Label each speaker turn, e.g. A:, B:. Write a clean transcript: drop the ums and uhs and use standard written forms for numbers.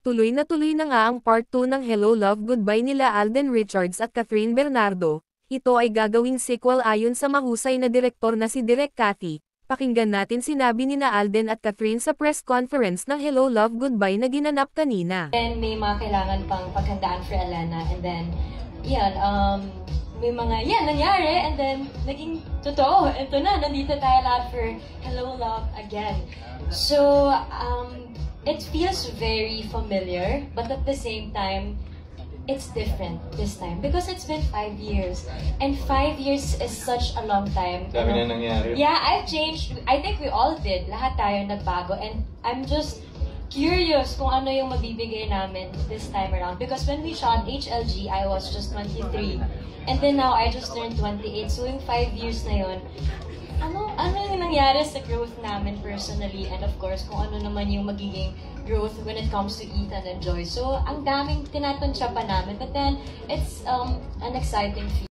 A: Tuloy na nga ang part 2 ng Hello Love Goodbye nila Alden Richards at Catherine Bernardo. Ito ay gagawing sequel ayon sa mahusay na direktor na si Direk Cathy. Pakinggan natin sinabi nina Alden at Catherine sa press conference ng Hello Love Goodbye na ginanap kanina.
B: And may mga kailangan pang paghandaan for Elena, and then, yan, may mga, yan, nangyari, and then, naging totoo. Ito na, nandito tayo lahat for Hello Love again. So, it feels very familiar, but at the same time, it's different this time because it's been 5 years, and 5 years is such a long time.
C: Dami na nangyari.
B: Yeah, I've changed. I think we all did. Lahat tayo nagbago, and I'm just curious kung ano yung mabibigay namin this time around. Because when we shot HLG, I was just 23, and then now I just turned 28. So yung 5 years na yun, ano yung nangyari sa growth namin personally, and of course, kung ano naman yung magiging growth when it comes to Ethan and Joy. So, ang daming tinatansya pa namin, but then, it's an exciting feeling.